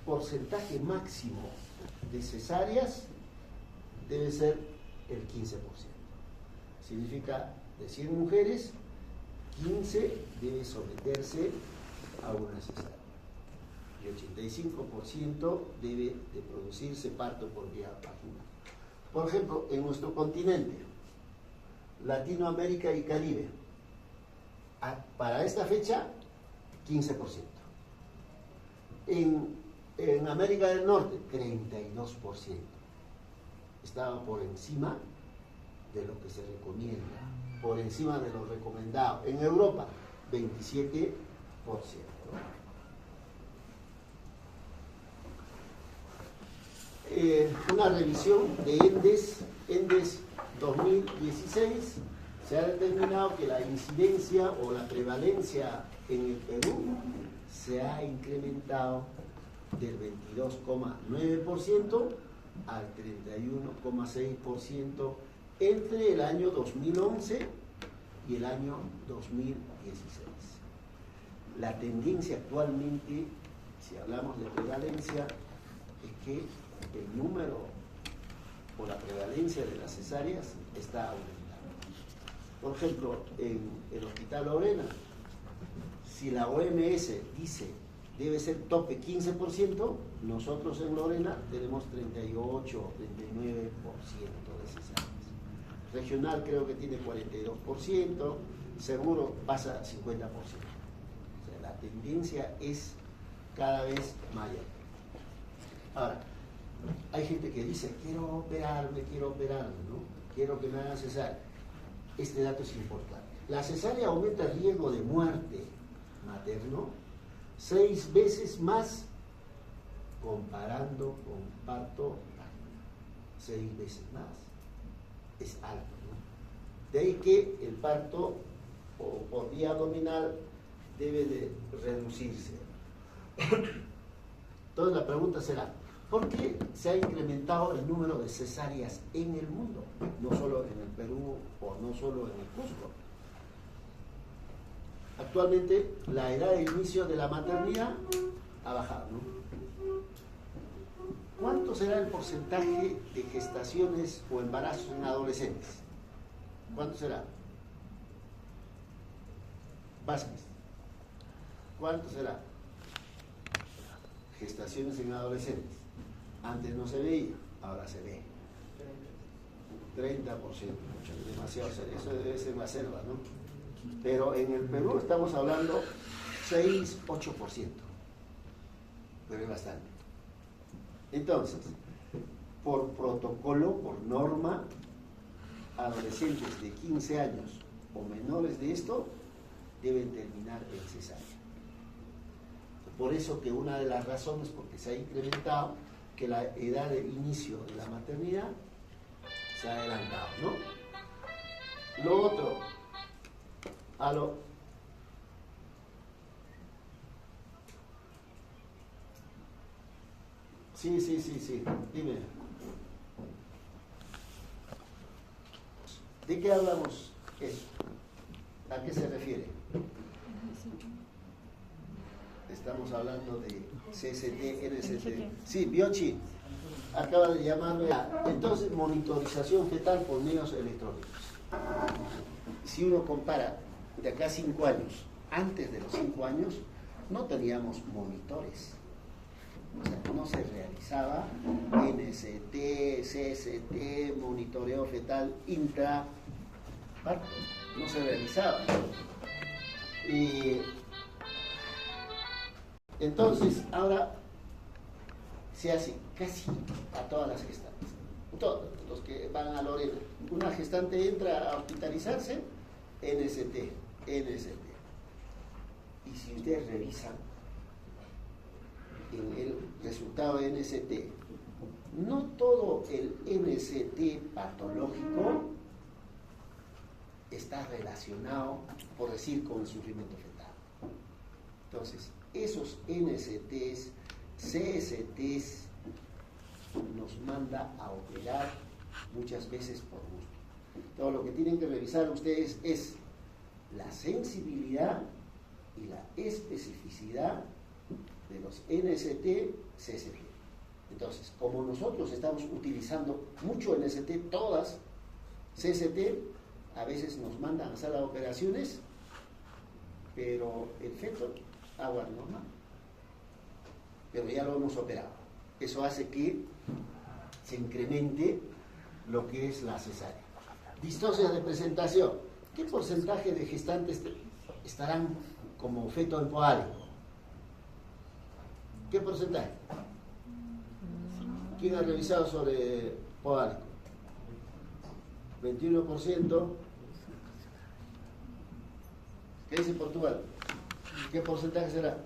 porcentaje máximo de cesáreas debe ser el 15%. Significa, de 100 mujeres, 15 debe someterse a una cesárea. Y 85% debe de producirse parto por vía vaginal. Por ejemplo, en nuestro continente, Latinoamérica y Caribe, para esta fecha, 15%. En América del Norte, 32%. Estaba por encima de lo que se recomienda, por encima de lo recomendado. En Europa, 27%. Una revisión de ENDES 2016, se ha determinado que la incidencia o la prevalencia en el Perú se ha incrementado del 22,9% al 31,6% entre el año 2011 y el año 2016. La tendencia actualmente, si hablamos de prevalencia, es que el número o la prevalencia de las cesáreas está aumentando. Por ejemplo, en el Hospital Lorena, si la OMS dice debe ser tope 15%, nosotros en Lorena tenemos 38 o 39% de cesáreas. Regional creo que tiene 42%, seguro pasa 50%. O sea, la tendencia es cada vez mayor. Ahora, hay gente que dice, quiero operarme, ¿no? Quiero que me hagan cesárea. Este dato es importante. La cesárea aumenta el riesgo de muerte materno 6 veces más comparando con parto vaginal. 6 veces más. Es alto, ¿no? De ahí que el parto o por vía abdominal debe de reducirse. Entonces la pregunta será, ¿por qué se ha incrementado el número de cesáreas en el mundo? No solo en el Perú o no solo en el Cusco. Actualmente la edad de inicio de la maternidad ha bajado, ¿no? ¿Cuánto será el porcentaje de gestaciones o embarazos en adolescentes? ¿Cuánto será? Vázquez. ¿Cuánto será? Gestaciones en adolescentes. Antes no se veía, ahora se ve. 30%, demasiado, eso debe ser la selva, ¿no? Pero en el Perú estamos hablando 6-8%, pero es bastante. Entonces, por protocolo, por norma, adolescentes de 15 años o menores de esto deben terminar en cesárea. Por eso que una de las razones por que se ha incrementado que la edad de inicio de la maternidad se ha adelantado, ¿no? Lo otro, Sí, dime. ¿De qué hablamos eso? ¿A qué se refiere? Estamos hablando de CST, NST. Sí, Biochi acaba de llamarme. Entonces, monitorización fetal por medios electrónicos. Si uno compara de acá a 5 años, antes de los 5 años, no teníamos monitores. O sea, no se realizaba NST, CST, monitoreo fetal intraparto. No se realizaba. Y entonces, ahora se hace casi a todas las gestantes. Todos los que van a Lorena. Una gestante entra a hospitalizarse, NST. Y si ustedes revisan en el resultado de NST, no todo el NST patológico está relacionado, por decir, con el sufrimiento fetal. Entonces, esos NSTs, CSTs, nos manda a operar muchas veces por gusto. Todo lo que tienen que revisar ustedes es la sensibilidad y la especificidad de los NST, CST. Entonces, como nosotros estamos utilizando mucho NST, todas CST, a veces nos mandan a sala de operaciones, pero el feto agua normal. Pero ya lo hemos operado. Eso hace que se incremente lo que es la cesárea. Distosia de presentación. ¿Qué porcentaje de gestantes estarán como feto empoálico? ¿Qué porcentaje? ¿Quién ha revisado sobre poálico? 21%. ¿Qué dice Portugal? ¿Qué porcentaje será?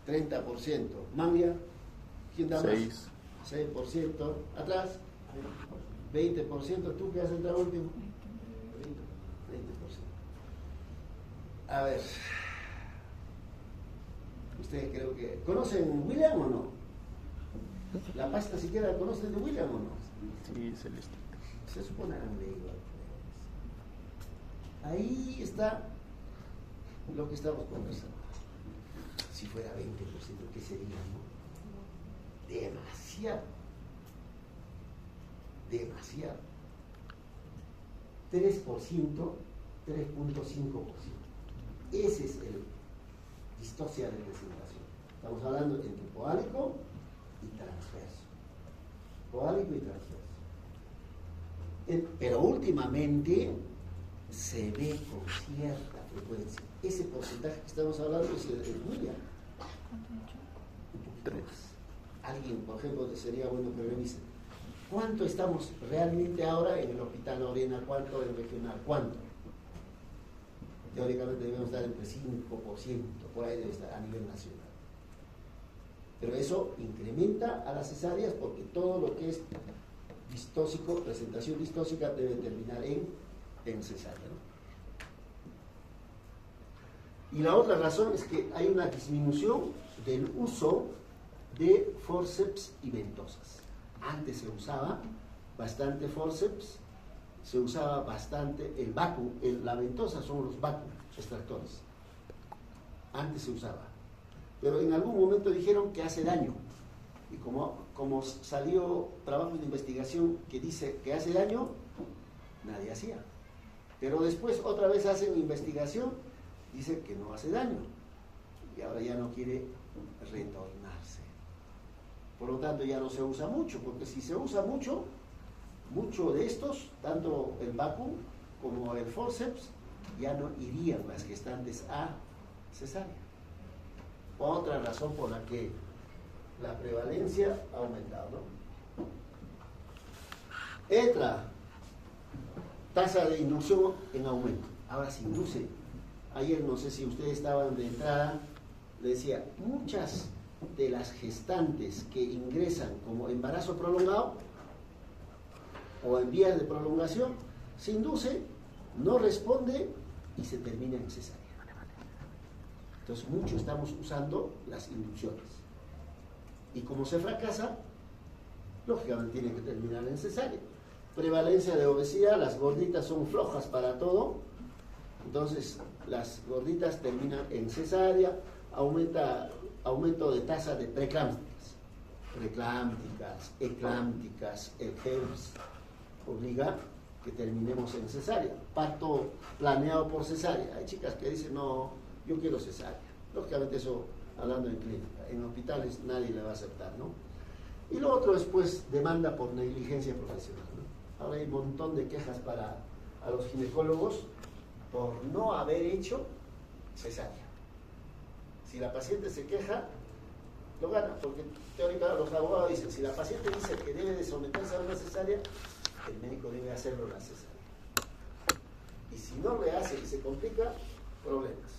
30%. Mambia, ¿quién da más? 6%. Atrás, 20%. ¿Tú qué has entrado último? 20%. A ver. Ustedes creo que... ¿Conocen William o no? ¿La pasta siquiera la conocen de William o no? Sí, Celeste. Se supone que han leído. Ahí está lo que estamos conversando. Si fuera 20%, ¿qué sería, no? Demasiado. Demasiado. 3%, 3.5%. Ese es el distosia de presentación. Estamos hablando entre poálico y transverso. Poálico y transverso. Pero últimamente se ve con cierta frecuencia. Ese porcentaje que estamos hablando es muy alto. Un poquito más. Alguien, por ejemplo, sería bueno que revise. ¿Cuánto estamos realmente ahora en el Hospital Lorena? ¿Cuánto en regional? ¿Cuánto? Teóricamente debemos estar entre 5%, por ahí debe estar a nivel nacional. Pero eso incrementa a las cesáreas porque todo lo que es distóxico, presentación distóxica, debe terminar en cesárea, ¿no? Y la otra razón es que hay una disminución del uso de forceps y ventosas. Antes se usaba bastante forceps, se usaba bastante el vacuum, la ventosa son los vacuum extractores. Antes se usaba. Pero en algún momento dijeron que hace daño. Y como salió trabajo de investigación que dice que hace daño, nadie hacía. Pero después otra vez hacen investigación, dice que no hace daño. Y ahora ya no quiere retornarse. Por lo tanto ya no se usa mucho, porque si se usa mucho de estos, tanto el vacuum como el forceps, ya no irían las gestantes a cesárea. Otra razón por la que la prevalencia ha aumentado, ¿no? Entra tasa de inducción en aumento. Ahora se induce. Ayer no sé si ustedes estaban de entrada, le decía, muchas de las gestantes que ingresan como embarazo prolongado o en vías de prolongación, se induce, no responde y se termina en cesárea. Entonces mucho estamos usando las inducciones. Y como se fracasa, lógicamente tiene que terminar en cesárea. Prevalencia de obesidad, las gorditas son flojas para todo, entonces las gorditas terminan en cesárea, aumento de tasa de preclámpticas, eclámpticas, el HERPS obliga que terminemos en cesárea. Parto planeado por cesárea. Hay chicas que dicen, no, yo quiero cesárea. Lógicamente eso hablando en clínica. En hospitales nadie le va a aceptar, ¿no? Y lo otro es, pues, demanda por negligencia profesional, ¿no? Ahora hay un montón de quejas a los ginecólogos por no haber hecho cesárea. Si la paciente se queja, lo gana, porque teóricamente los abogados dicen, si la paciente dice que debe de someterse a una cesárea, el médico debe hacerlo la cesárea. Y si no le hace y se complica, problemas.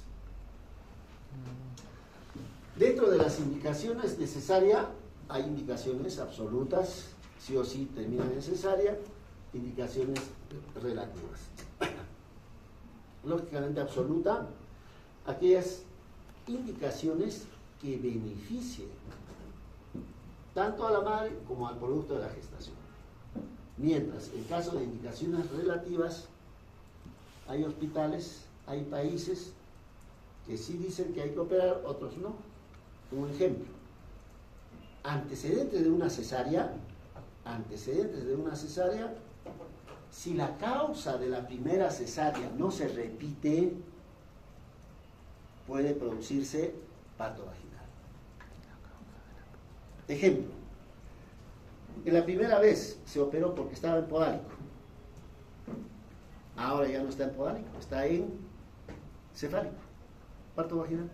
Dentro de las indicaciones de cesárea, hay indicaciones absolutas, sí o sí terminan en cesárea, indicaciones relativas. Lógicamente absoluta, aquellas indicaciones que beneficien tanto a la madre como al producto de la gestación. Mientras, en caso de indicaciones relativas, hay hospitales, hay países que sí dicen que hay que operar, otros no. Un ejemplo, antecedentes de una cesárea, si la causa de la primera cesárea no se repite, puede producirse parto vaginal. Ejemplo, en la primera vez se operó porque estaba en podálico. Ahora ya no está en podálico, está en cefálico, parto vaginal.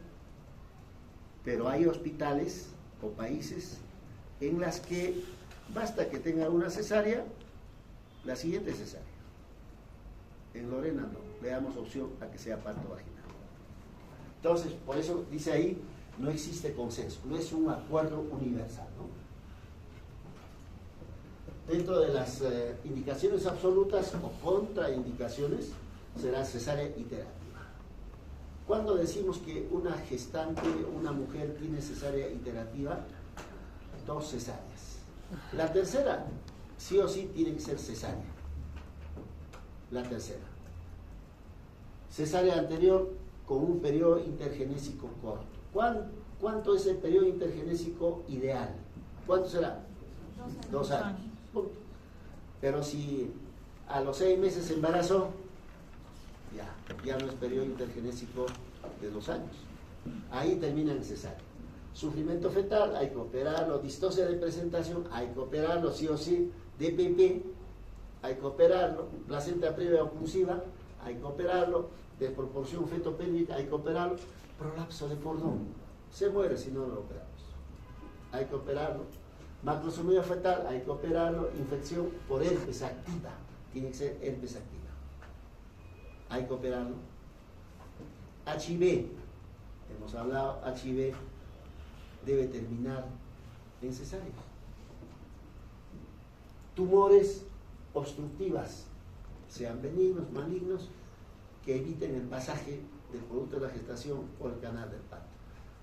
Pero hay hospitales o países en las que basta que tenga una cesárea, la siguiente cesárea. En Lorena no, le damos opción a que sea parto vaginal. Entonces, por eso dice ahí, no existe consenso, no es un acuerdo universal, ¿no? Dentro de las indicaciones absolutas o contraindicaciones será cesárea iterativa. ¿Cuándo decimos que una gestante, una mujer tiene cesárea iterativa? 2 cesáreas. La tercera, sí o sí, tiene que ser cesárea. La tercera. Cesárea anterior con un periodo intergenésico corto. ¿Cuánto es el periodo intergenésico ideal? ¿Cuánto será? 2 años. Pero si a los 6 meses se embarazó, ya no es periodo intergenésico de 2 años. Ahí termina en cesárea. Sufrimiento fetal, hay que operarlo. Distosia de presentación, hay que operarlo, sí o sí. DPP, hay que operarlo. Placenta previa oclusiva, hay que operarlo. Desproporción feto-pélvica, hay que operarlo. Prolapso de cordón, se muere si no lo operamos. Hay que operarlo. Macrosomía fetal, hay que operarlo. Infección por herpes activa, tiene que ser herpes activa. Hay que operarlo. HIV, hemos hablado, HIV debe terminar en cesárea. Tumores obstructivas, sean benignos, malignos, que eviten el pasaje del producto de la gestación por el canal del parto.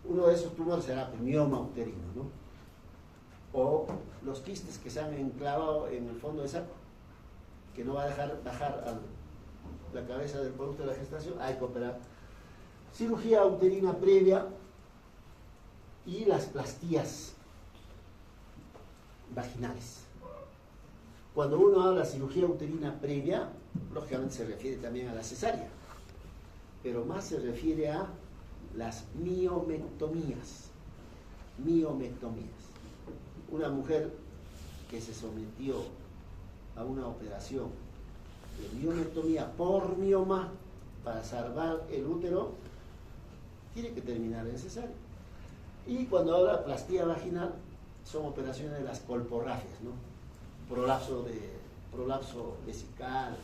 Uno de esos tumores será mioma uterino, ¿no? O los quistes que se han enclavado en el fondo de saco, que no va a dejar bajar a la cabeza del producto de la gestación, hay que operar. Cirugía uterina previa y las plastías vaginales. Cuando uno habla de cirugía uterina previa, lógicamente se refiere también a la cesárea, pero más se refiere a las miomectomías. Una mujer que se sometió a una operación de miomectomía por mioma para salvar el útero, tiene que terminar en cesárea. Y cuando habla de plastía vaginal, son operaciones de las colporrafias, ¿no? Prolapso vesical,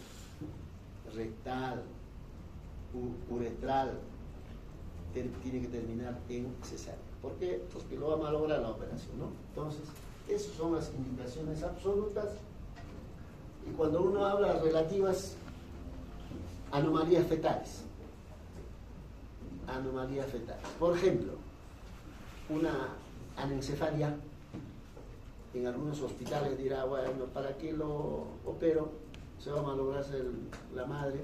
rectal, uretral, tiene que terminar en cesárea. ¿Por qué? Porque lo va a malograr la operación, ¿no? Entonces, esas son las indicaciones absolutas. Y cuando uno habla relativas anomalías fetales, por ejemplo, una anencefalia, en algunos hospitales dirá, bueno, ¿para qué lo opero? Se va a malograrse la madre,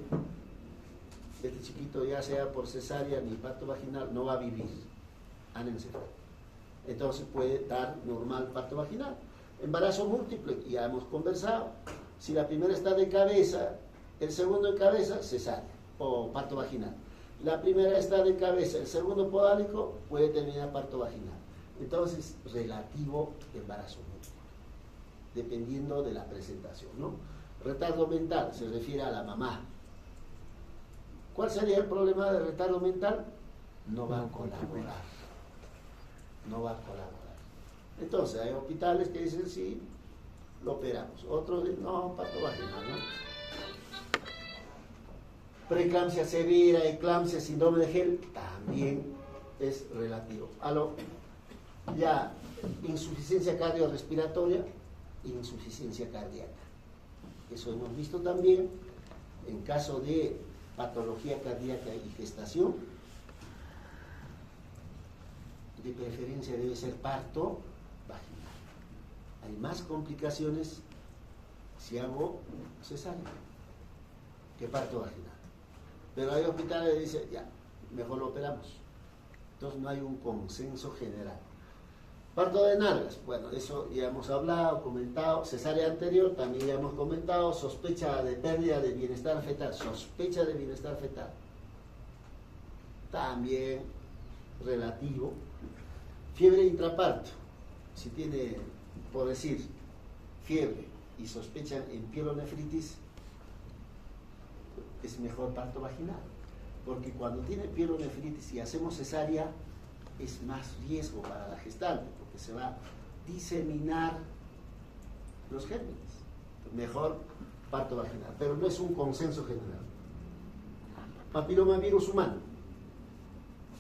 desde chiquito, ya sea por cesárea ni parto vaginal, no va a vivir anencefalia. Entonces puede dar normal parto vaginal. Embarazo múltiple, ya hemos conversado. Si la primera está de cabeza, el segundo de cabeza, cesárea o parto vaginal. La primera está de cabeza, el segundo podálico, puede terminar parto vaginal. Entonces, relativo embarazo múltiple, dependiendo de la presentación, ¿no? Retardo mental se refiere a la mamá. ¿Cuál sería el problema de retardo mental? No va a colaborar. Entonces, hay hospitales que dicen sí, lo operamos. Otros dicen no, parto vaginal, ¿no? Preeclampsia severa, eclampsia, síndrome de Gel, también es relativo. Ya, insuficiencia cardiorrespiratoria, insuficiencia cardíaca. Eso hemos visto también en caso de patología cardíaca y gestación. De preferencia debe ser parto vaginal. Hay más complicaciones si hago cesárea que parto vaginal. Pero hay hospitales que dicen, ya, mejor lo operamos. Entonces no hay un consenso general. Parto de nalgas, bueno, eso ya hemos hablado, comentado. Cesárea anterior, también ya hemos comentado. Sospecha de pérdida de bienestar fetal, sospecha de bienestar fetal, también relativo. Fiebre intraparto, si tiene, por decir, fiebre y sospechan en pielonefritis, es mejor parto vaginal, porque cuando tiene pielonefritis y hacemos cesárea, es más riesgo para la gestante, porque se va a diseminar los gérmenes. Mejor parto vaginal, pero no es un consenso general. Papilomavirus humano,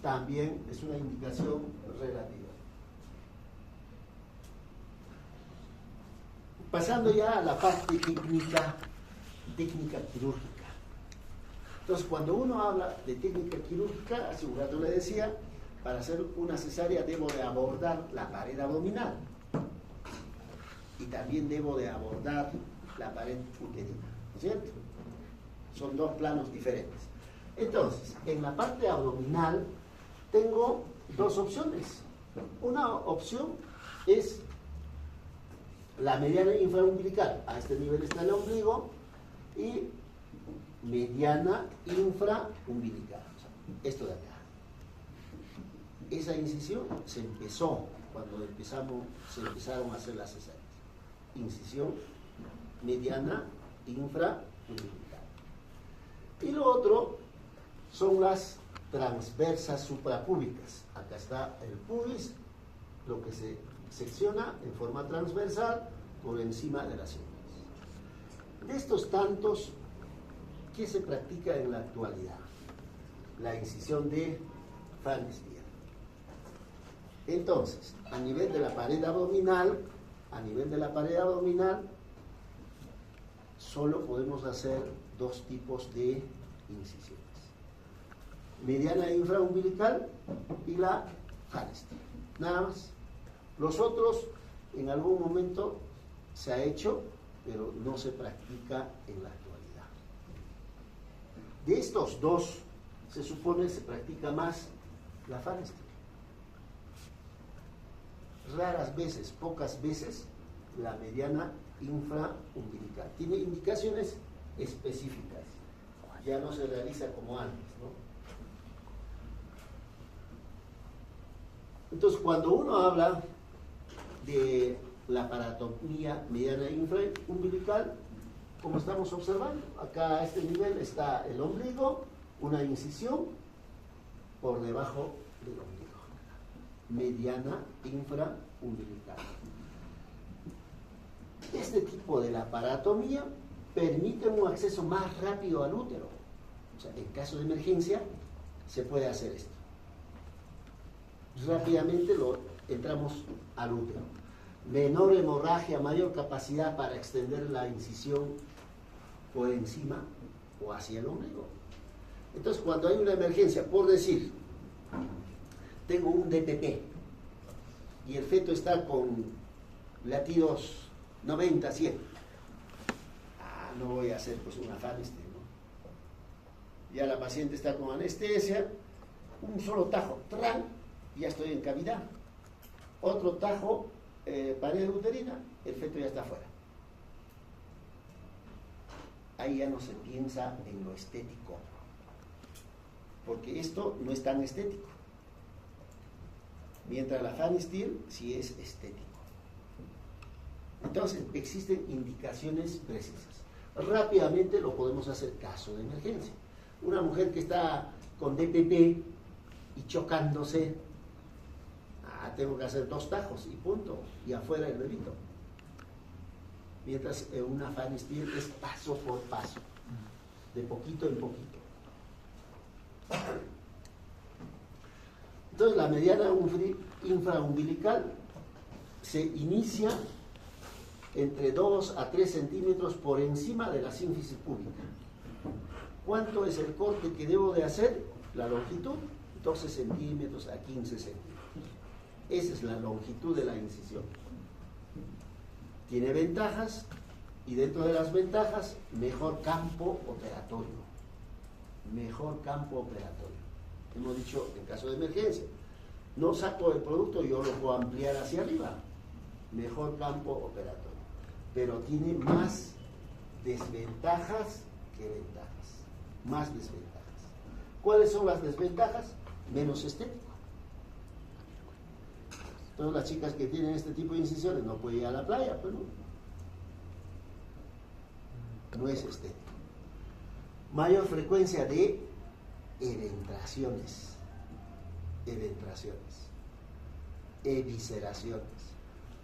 también es una indicación relativa. Pasando ya a la parte técnica quirúrgica. Entonces, cuando uno habla de técnica quirúrgica, hace un rato le decía, para hacer una cesárea debo de abordar la pared abdominal y también debo de abordar la pared uterina, ¿no es cierto? Son dos planos diferentes. Entonces, en la parte abdominal tengo dos opciones. Una opción es la mediana infraumbilical, a este nivel está el ombligo, y mediana infraumbilical, o sea, esto de acá. Esa incisión se empezó cuando se empezaron a hacer las cesáreas. Incisión mediana infraumbilical. Y lo otro son las transversas suprapúbicas. Acá está el pubis, lo que se secciona en forma transversal por encima de las inguinales. De estos tantos, ¿qué se practica en la actualidad? La incisión de Van Stier. Entonces, a nivel de la pared abdominal, solo podemos hacer dos tipos de incisiones: mediana infraumbilical y la Van Stier. Nada más. Los otros, en algún momento se ha hecho, pero no se practica en la actualidad. De estos dos, se supone se practica más la Van Stier. Raras veces, pocas veces, la mediana infraumbilical. Tiene indicaciones específicas. Ya no se realiza como antes, ¿no? Entonces, cuando uno habla de la paratomía mediana infraumbilical, como estamos observando, acá a este nivel está el ombligo, una incisión por debajo del ombligo. Mediana infraumbilical. Este tipo de laparotomía permite un acceso más rápido al útero. O sea, en caso de emergencia se puede hacer esto. Rápidamente entramos al útero. Menor hemorragia, mayor capacidad para extender la incisión por encima o hacia el ombligo. Entonces, cuando hay una emergencia, por decir, tengo un DPP y el feto está con latidos 90, 100. No voy a hacer pues una Van Stier, ¿no? Ya la paciente está con anestesia, un solo tajo, ¡tran!, ya estoy en cavidad. Otro tajo, pared uterina, el feto ya está afuera. Ahí ya no se piensa en lo estético, porque esto no es tan estético. Mientras la Van Stier sí es estético. Entonces, existen indicaciones precisas. Rápidamente lo podemos hacer caso de emergencia. Una mujer que está con DPP y chocándose, tengo que hacer 2 tajos y punto, y afuera el bebito. Mientras una Van Stier es paso por paso, de poquito en poquito. Entonces, la mediana infraumbilical se inicia entre 2 a 3 centímetros por encima de la sínfisis púbica. ¿Cuánto es el corte que debo de hacer? La longitud, 12 centímetros a 15 centímetros. Esa es la longitud de la incisión. Tiene ventajas, y dentro de las ventajas, mejor campo operatorio. Mejor campo operatorio. Hemos dicho en caso de emergencia. no saco el producto, yo lo puedo ampliar hacia arriba. Mejor campo operatorio. Pero tiene más desventajas que ventajas. Más desventajas. ¿Cuáles son las desventajas? Menos estético. Todas las chicas que tienen este tipo de incisiones no pueden ir a la playa, pero no es estético. Mayor frecuencia de eventraciones, evisceraciones.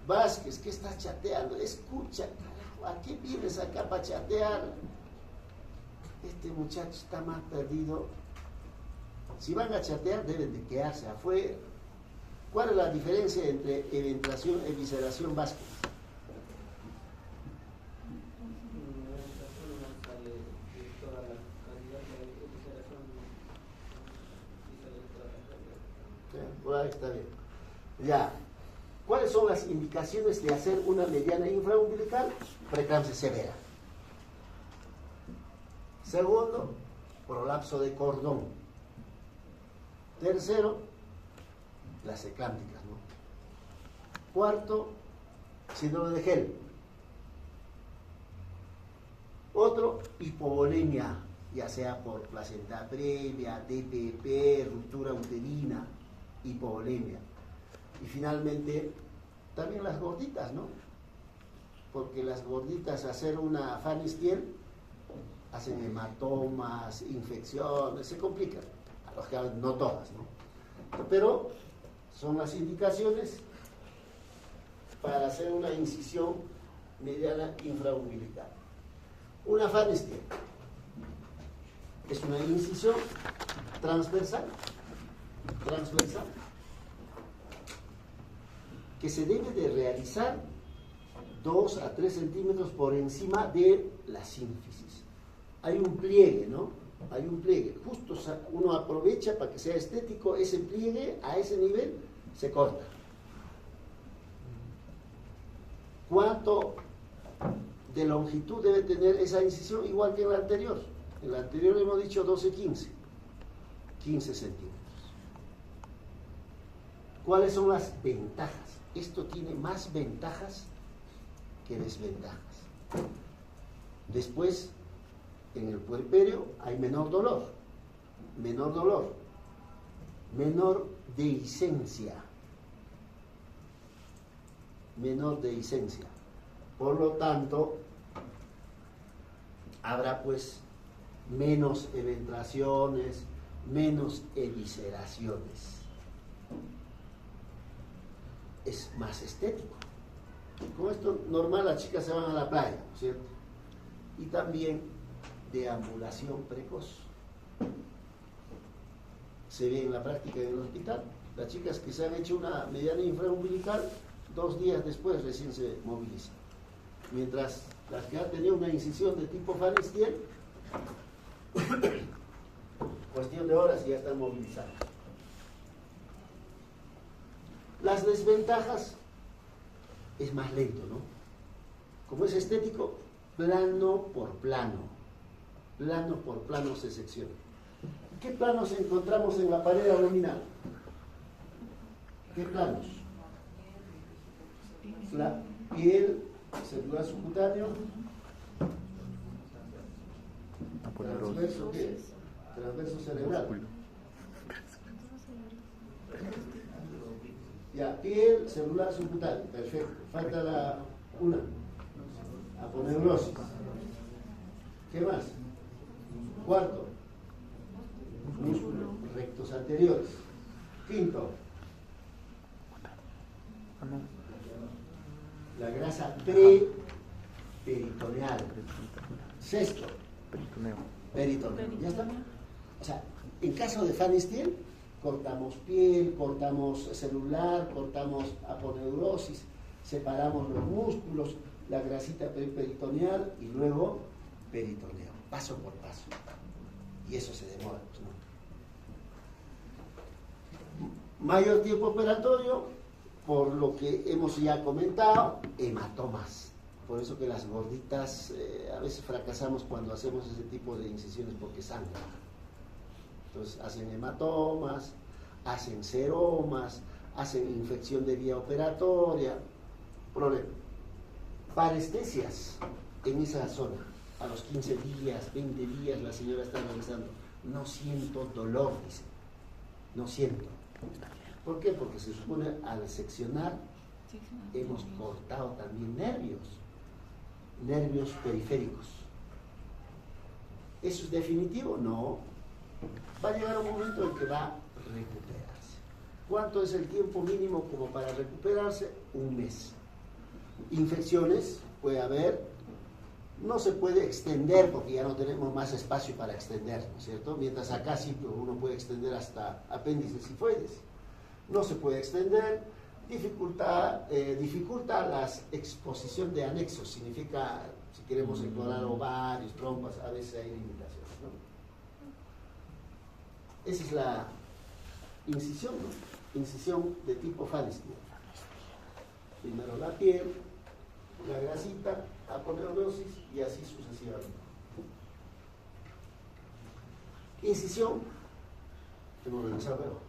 Vázquez, ¿qué estás chateando? Escucha, carajo, ¿a qué vienes acá para chatear? Este muchacho está más perdido. Si van a chatear, deben de quedarse afuera. ¿Cuál es la diferencia entre eventración y evisceración, Vázquez? Por ahí está bien. Ya. ¿Cuáles son las indicaciones de hacer una mediana infraumbilical? Preeclampsia severa. Segundo, prolapso de cordón. Tercero, las eclámpticas, ¿no? Cuarto, síndrome de Gel. Otro, hipovolemia, ya sea por placenta previa, DPP, ruptura uterina, hipovolemia. Y finalmente, también las gorditas, ¿no? Porque las gorditas, hacer una Pfannstiel, hacen hematomas, infecciones, se complican. No todas, ¿no? Pero son las indicaciones para hacer una incisión mediana infraumbilical. Una Pfannstiel es una incisión transversal, que se debe de realizar 2 a 3 centímetros por encima de la sínfisis. Hay un pliegue, ¿no? Hay un pliegue. Justo uno aprovecha para que sea estético ese pliegue, a ese nivel se corta. ¿Cuánto de longitud debe tener esa incisión? Igual que en la anterior. En la anterior hemos dicho 12-15. 15 centímetros. ¿Cuáles son las ventajas? Esto tiene más ventajas que desventajas. Después, en el puerperio hay menor dolor, menor dehiscencia, por lo tanto habrá pues menos eventraciones, menos evisceraciones. Es más estético. Con esto normal las chicas se van a la playa, ¿cierto? Y también deambulación precoz. Se ve en la práctica en el hospital. Las chicas que se han hecho una mediana infraumbilical, 2 días después recién se movilizan. Mientras las que han tenido una incisión de tipo Pfannstiel, cuestión de horas y ya están movilizadas. Las desventajas es más lento, ¿no? Como es estético, plano por plano se secciona. ¿Qué planos encontramos en la pared abdominal? ¿Qué planos? La piel, celular subcutáneo, transverso, ¿qué? Transverso cerebral. Ya, piel, celular subcutáneo, perfecto. Falta la una, aponeurosis. ¿Qué más? Cuarto, músculos rectos anteriores. Quinto, la grasa preperitoneal. Sexto, peritoneo. ¿Ya está? O sea, en caso de Pfannstiel, cortamos piel, cortamos celular, cortamos aponeurosis, separamos los músculos, la grasita peritoneal y luego peritoneo, paso por paso. Y eso se demora, pues, ¿no? Mayor tiempo operatorio, por lo que hemos ya comentado, hematomas. Por eso que las gorditas a veces fracasamos cuando hacemos ese tipo de incisiones porque sangran. Entonces hacen hematomas, hacen seromas, hacen infección de vía operatoria, problema. Parestesias en esa zona, a los 15 días, 20 días, la señora está realizando, no siento dolor, dice, no siento. ¿Por qué? Porque se supone al seccionar hemos cortado también nervios periféricos. ¿Eso es definitivo? No. Va a llegar un momento en que va a recuperarse. ¿Cuánto es el tiempo mínimo como para recuperarse? Un mes. Infecciones puede haber, no se puede extender porque ya no tenemos más espacio para extender, ¿no es cierto? Mientras acá sí uno puede extender hasta apéndices sifoides. No se puede extender, dificulta la exposición de anexos, significa, si queremos explorar ovarios, trompas, a veces hay limitaciones, ¿no? Esa es la incisión, ¿no? Incisión de tipo Falestine. Primero la piel, la grasita, aponeurosis y así sucesivamente. Incisión, tengo que regresar luego.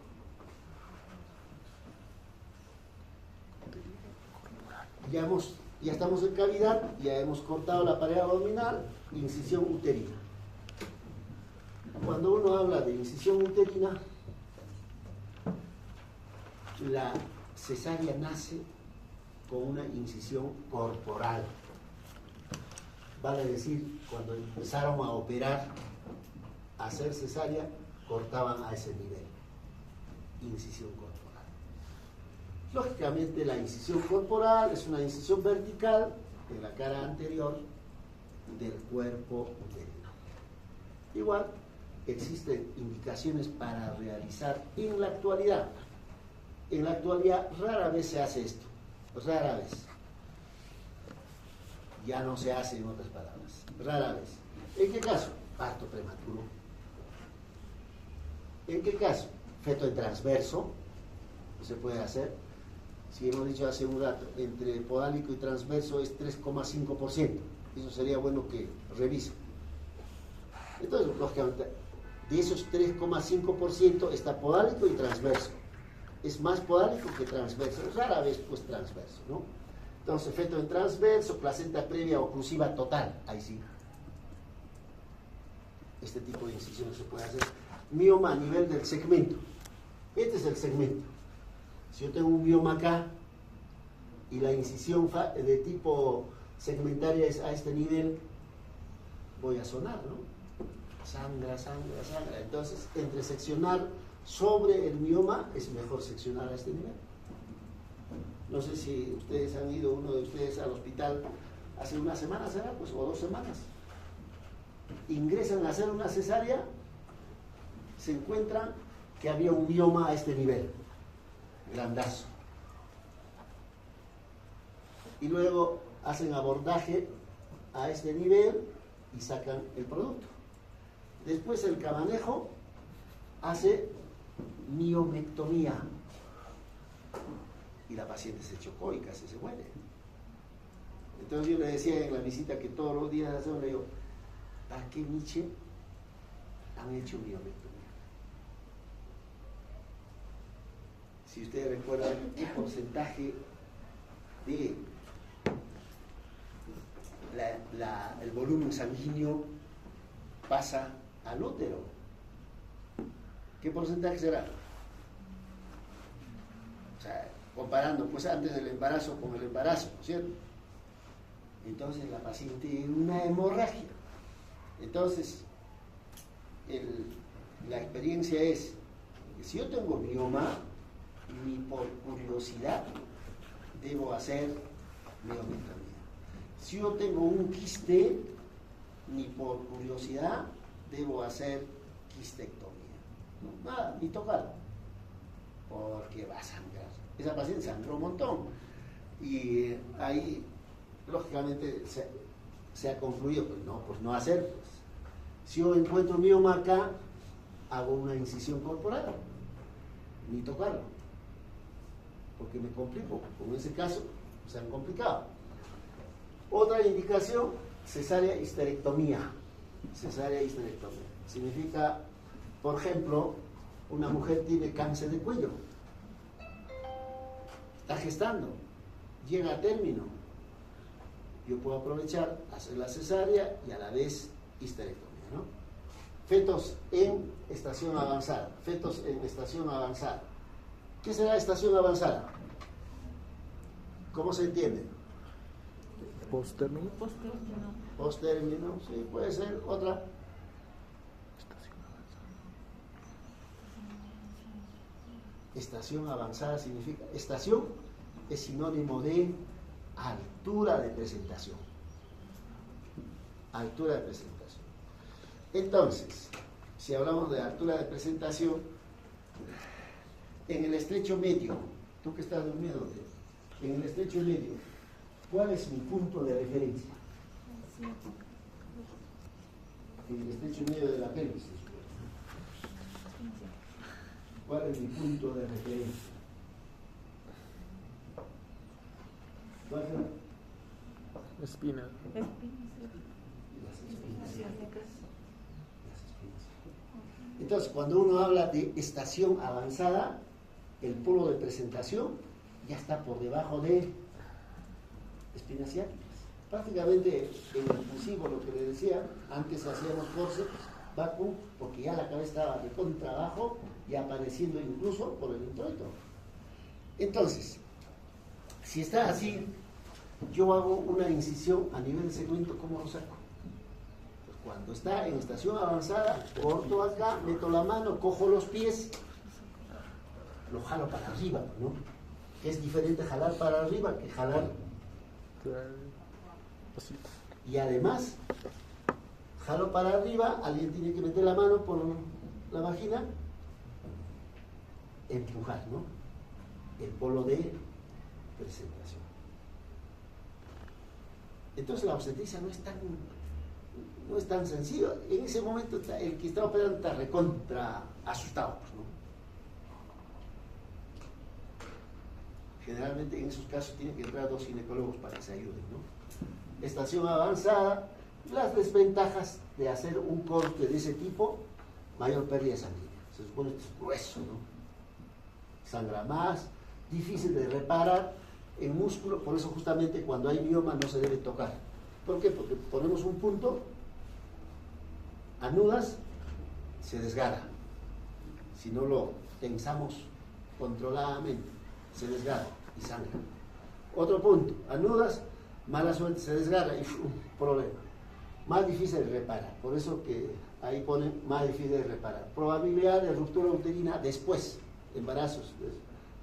Ya estamos en cavidad, ya hemos cortado la pared abdominal, incisión uterina. Cuando uno habla de incisión uterina, la cesárea nace con una incisión corporal. Vale decir, cuando empezaron a operar, a hacer cesárea, cortaban a ese nivel. Incisión corporal. Lógicamente la incisión corporal es una incisión vertical en la cara anterior del cuerpo uterino. Igual, existen indicaciones para realizar en la actualidad. En la actualidad rara vez se hace esto, rara vez. Ya no se hace, en otras palabras, rara vez. ¿En qué caso? Parto prematuro. ¿En qué caso? Feto en transverso, se puede hacer. Si hemos dicho hace un rato, entre podálico y transverso es 3,5%. Eso sería bueno que revisen. Entonces, lógicamente, de esos 3,5% está podálico y transverso. Es más podálico que transverso. Rara vez, pues, transverso, ¿no? Entonces, feto en transverso, placenta previa oclusiva total. Ahí sí. Este tipo de incisión se puede hacer. Mioma a nivel del segmento. Este es el segmento. Si yo tengo un mioma acá y la incisión de tipo segmentaria es a este nivel, voy a sonar, ¿no? Sangra. Entonces, entre seccionar sobre el mioma, es mejor seccionar a este nivel. No sé si ustedes han ido, uno de ustedes, al hospital hace una semana, ¿será? Pues, o 2 semanas. Ingresan a hacer una cesárea, se encuentran que había un mioma a este nivel. Grandazo. Y luego hacen abordaje a este nivel y sacan el producto. Después el camanejo hace miomectomía y la paciente se chocó y casi se muere. Entonces yo le decía en la visita que todos los días hacemos, le digo, ¿para qué Nietzsche han hecho miomectomía? Si ustedes recuerdan qué porcentaje de el volumen sanguíneo pasa al útero, ¿qué porcentaje será? O sea, comparando pues antes del embarazo con el embarazo, ¿no es cierto? Entonces la paciente tiene una hemorragia. Entonces la experiencia es que si yo tengo mioma, ni por curiosidad debo hacer miomectomía. Si yo tengo un quiste, ni por curiosidad debo hacer quistectomía. No, nada, ni tocarlo, porque va a sangrar. Esa paciente sangró un montón y ahí lógicamente se ha concluido, pues no hacer. Pues. Si yo encuentro mioma acá, hago una incisión corporal, ni tocarlo, porque me complico. Como en ese caso se han complicado. Otra indicación, cesárea histerectomía. Cesárea histerectomía significa, por ejemplo, una mujer tiene cáncer de cuello, está gestando, llega a término, yo puedo aprovechar, hacer la cesárea y a la vez histerectomía, ¿no? Fetos en estación avanzada, fetos en estación avanzada. ¿Qué será estación avanzada? ¿Cómo se entiende? Post-término. Post-término, sí, puede ser otra. Estación avanzada significa, estación es sinónimo de altura de presentación. Altura de presentación. Entonces, si hablamos de altura de presentación, en el estrecho medio, tú que estás durmiendo, en el estrecho medio, ¿cuál es mi punto de referencia? En el estrecho medio de la pelvis. ¿Cuál es mi punto de referencia? ¿Cuál será? Espina. Las espinas. Entonces, cuando uno habla de estación avanzada, el polo de presentación ya está por debajo de espinas ciáticas. Prácticamente en el impulsivo, lo que le decía, antes hacíamos forceps, vacuum, porque ya la cabeza estaba de contrabajo y apareciendo incluso por el introito. Entonces, si está así, yo hago una incisión a nivel de segmento, ¿cómo lo saco? Pues cuando está en estación avanzada, corto acá, meto la mano, cojo los pies, lo jalo para arriba, ¿no? Es diferente jalar para arriba que jalar. Y además, jalo para arriba, alguien tiene que meter la mano por la vagina, empujar, ¿no? El polo de presentación. Entonces la obstetricia no es tan sencillo. En ese momento el que está operando está recontra asustado, pues, ¿no? Generalmente en esos casos tienen que entrar 2 ginecólogos para que se ayuden, ¿no? Estación avanzada, las desventajas de hacer un corte de ese tipo, mayor pérdida sanguínea. Se supone que es grueso, ¿no? Sangra más, difícil de reparar en músculo, por eso justamente cuando hay mioma no se debe tocar. ¿Por qué? Porque ponemos un punto, anudas, se desgarra. Si no lo tensamos controladamente, se desgarra y sangra. Otro punto, anudas, mala suerte, se desgarra y problema. Más difícil de reparar, por eso que ahí ponen más difícil de reparar. Probabilidad de ruptura uterina después, embarazos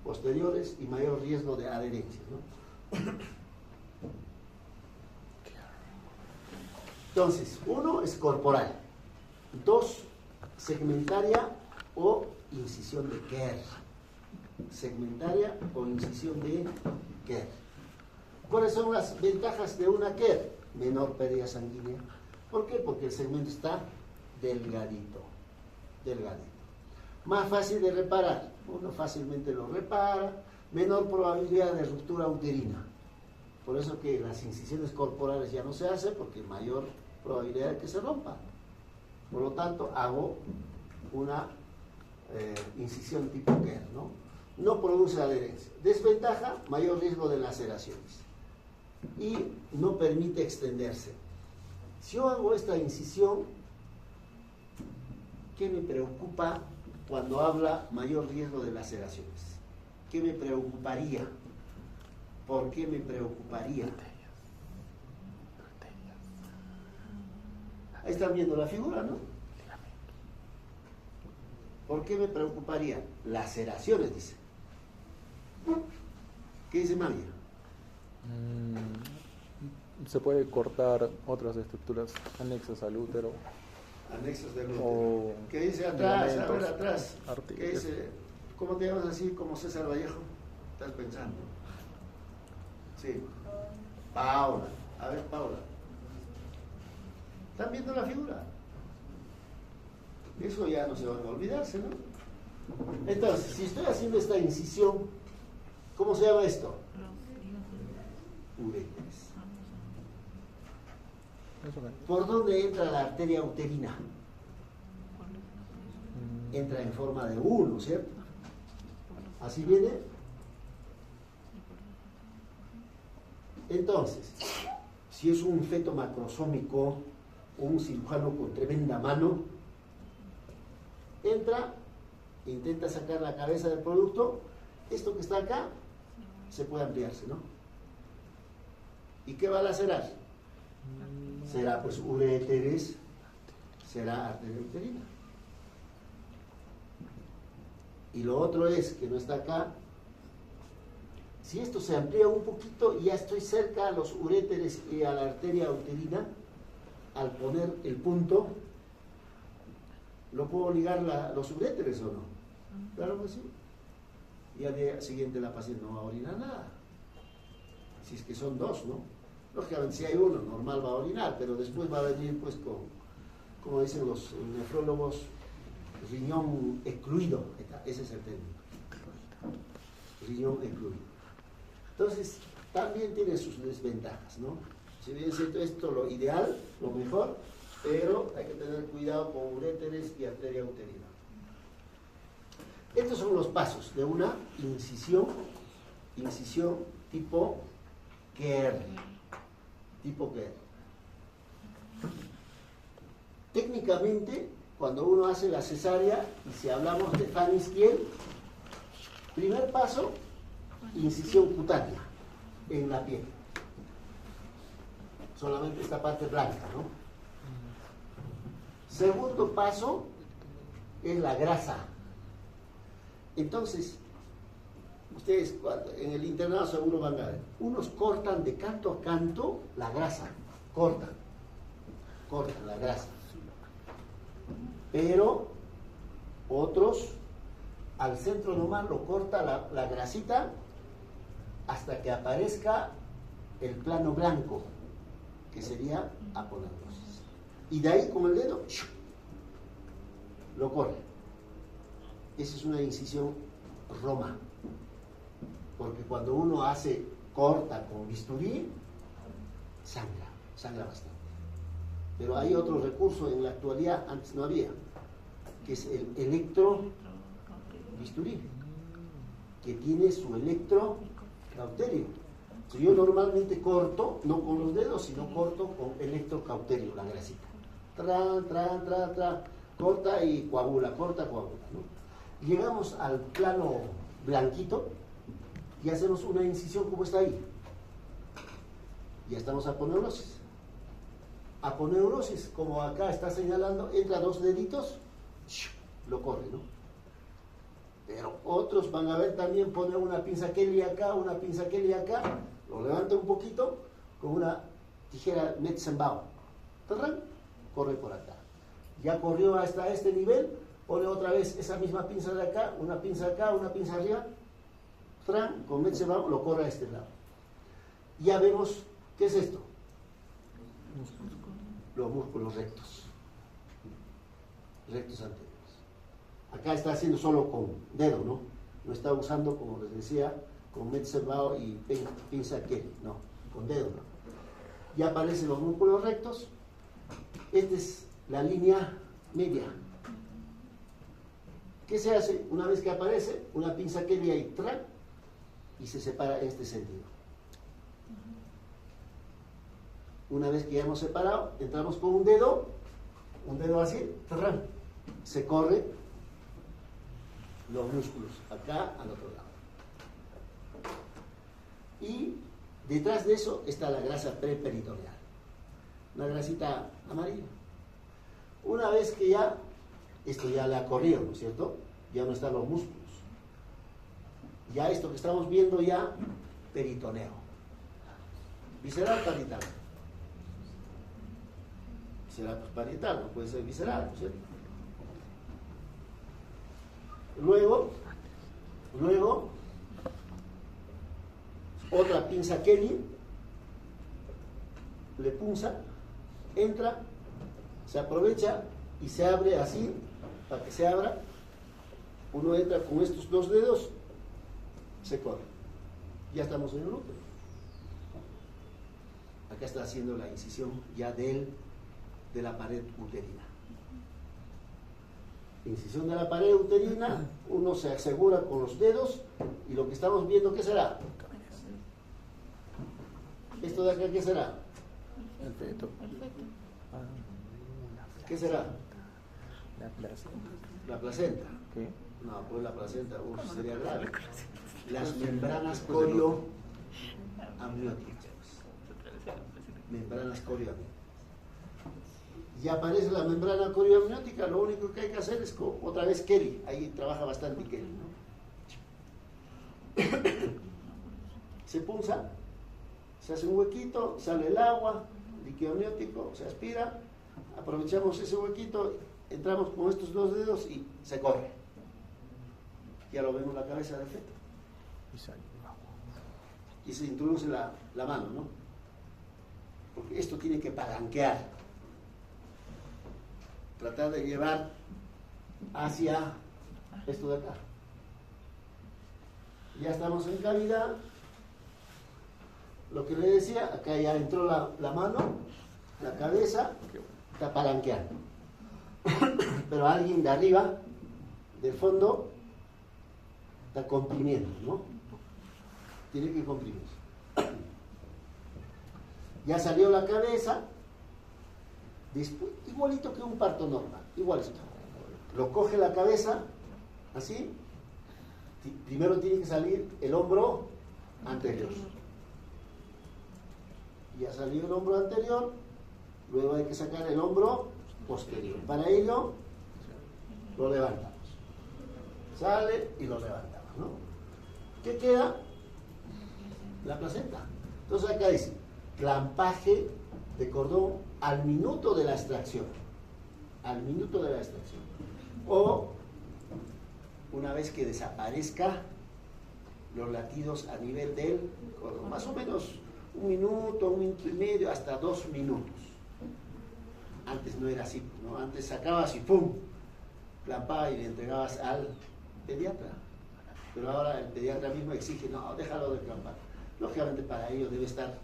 posteriores y mayor riesgo de adherencia, ¿no? Entonces, 1 es corporal, 2 segmentaria o incisión de Kerr. Segmentaria o incisión de Kerr. ¿Cuáles son las ventajas de una Kerr? Menor pérdida sanguínea. ¿Por qué? Porque el segmento está delgadito. Más fácil de reparar. Uno fácilmente lo repara. Menor probabilidad de ruptura uterina. Por eso que las incisiones corporales ya no se hacen, porque mayor probabilidad de que se rompa. Por lo tanto, hago una incisión tipo Kerr, ¿no? No produce adherencia. Desventaja, mayor riesgo de laceraciones. Y no permite extenderse. Si yo hago esta incisión, ¿qué me preocupa cuando habla mayor riesgo de laceraciones? ¿Qué me preocuparía? ¿Por qué me preocuparía? Ahí están viendo la figura, ¿no? ¿Por qué me preocuparía? Laceraciones, dice. ¿Qué dice María? Se puede cortar otras estructuras anexas al útero. Anexos del útero. O ¿Qué dice atrás? A ver, atrás. Arterias. ¿Qué dice? ¿Cómo te llamas así como César Vallejo? ¿Estás pensando? Sí. Paula. A ver, Paula. ¿Están viendo la figura? Eso ya no se van a olvidarse, ¿no? Entonces, si estoy haciendo esta incisión, ¿cómo se llama esto? Uretres. ¿Por dónde entra la arteria uterina? entra en forma de 1, ¿cierto? Así viene. Entonces, si es un feto macrosómico, un cirujano con tremenda mano, entra, intenta sacar la cabeza del producto, esto que está acá se puede ampliarse, ¿no? ¿Y qué va a lacerar? Será pues uréteres, será arteria uterina. Y lo otro es, que no está acá, si esto se amplía un poquito, ya estoy cerca a los uréteres y a la arteria uterina, al poner el punto, ¿lo puedo ligar los uréteres o no? Claro que sí. Y al día siguiente la paciente no va a orinar nada. Si es que son dos, ¿no? Lógicamente si hay uno, normal va a orinar, pero después va a venir pues con, como dicen los nefrólogos, riñón excluido. Ese es el término. Riñón excluido. Entonces, también tiene sus desventajas, ¿no? Si bien es cierto, esto lo ideal, lo mejor, pero hay que tener cuidado con uréteres y arteria uterina. Estos son los pasos de una incisión tipo Kerr. Tipo Kerr. Técnicamente, cuando uno hace la cesárea, y si hablamos de Fanny-Skiel, primer paso, incisión cutánea en la piel. Solamente esta parte blanca, ¿no? Segundo paso es la grasa. Entonces, ustedes en el internado seguro van a ver, unos cortan de canto a canto la grasa, cortan la grasa. Pero otros al centro nomás lo corta la grasita hasta que aparezca el plano blanco, que sería aponeurosis. Y de ahí con el dedo lo corre. Esa es una incisión Roma, porque cuando uno corta con bisturí, sangra bastante. Pero hay otro recurso en la actualidad, antes no había, que es el electrobisturí, que tiene su electrocauterio. Yo normalmente corto, no con los dedos, sino corto con electrocauterio, la grasita. Corta y coagula, ¿no? Llegamos al plano blanquito y hacemos una incisión como está ahí. Ya estamos aponeurosis. Aponeurosis, como acá está señalando, entra 2 deditos, lo corre, ¿no? Pero otros van a ver también, pone una pinza Kelly acá, una pinza Kelly acá, lo levanta un poquito con una tijera Metzenbauer, corre por acá. Ya corrió hasta este nivel, pone otra vez esa misma pinza de acá, una pinza arriba, con Metzenbauer lo corre a este lado. Ya vemos, ¿qué es esto? Los músculos rectos anteriores. Acá está haciendo solo con dedo, ¿no? No está usando, como les decía, con Metzenbauer y pinza Kelly, no, con dedo, ¿no? Ya aparecen los músculos rectos. Esta es la línea media. ¿Qué se hace? Una vez que aparece, una pinza Kelly ahí, y se separa en este sentido. Una vez que ya hemos separado, entramos con un dedo así, se corre los músculos acá al otro lado. Y detrás de eso está la grasa preperitoneal, una grasita amarilla. Una vez que esto ya le ha corrido, ¿no es cierto? Ya no están los músculos. Ya esto que estamos viendo ya, peritoneo. Visceral, parietal. Visceral, pues parietal, no puede ser visceral, ¿no es cierto? Luego, otra pinza Kelly, le punza, entra, se aprovecha y se abre así, para que se abra. Uno entra con estos 2 dedos, se corre. Ya estamos en el útero. Acá está haciendo la incisión ya de la pared uterina. incisión de la pared uterina, uno se asegura con los dedos y lo que estamos viendo, ¿qué será? ¿Esto de acá qué será? El feto. ¿Qué será? La placenta. La placenta. ¿Qué? No, pues la placenta sería grave. Las membranas corioamnióticas. Membranas corioamnióticas. Y aparece la membrana corioamniótica, lo único que hay que hacer es otra vez Kelly, ahí trabaja bastante Kelly, ¿no? Se punza, se hace un huequito, sale el agua, líquido amniótico, se aspira, aprovechamos ese huequito, entramos con estos dos dedos y se corre. Ya lo vemos la cabeza del feto. Y sale agua. Y se introduce la mano, ¿no? Porque esto tiene que palanquear. Tratar de llevar hacia esto de acá. Ya estamos en cavidad. Lo que le decía, acá ya entró la mano, la cabeza, está palanqueando. Pero alguien de arriba, del fondo, está comprimiendo, ¿no? Tiene que comprimir. Ya salió la cabeza. Después, igualito que un parto normal, igualito. Lo coge la cabeza, así. Primero tiene que salir el hombro anterior. Ya salió el hombro anterior, luego hay que sacar el hombro posterior. Para ello, lo levantamos. Sale y lo levantamos, ¿no? ¿Qué queda? La placenta. Entonces acá dice, clampaje de cordón al minuto de la extracción. Al minuto de la extracción. O una vez que desaparezca los latidos a nivel del cordón. Más o menos 1 minuto, 1 minuto y medio, hasta 2 minutos. Antes no era así, ¿no? Antes sacabas y ¡pum! Clampaba y le entregabas al pediatra. Pero ahora el pediatra mismo exige, no, déjalo de clampar. Lógicamente para ello debe estar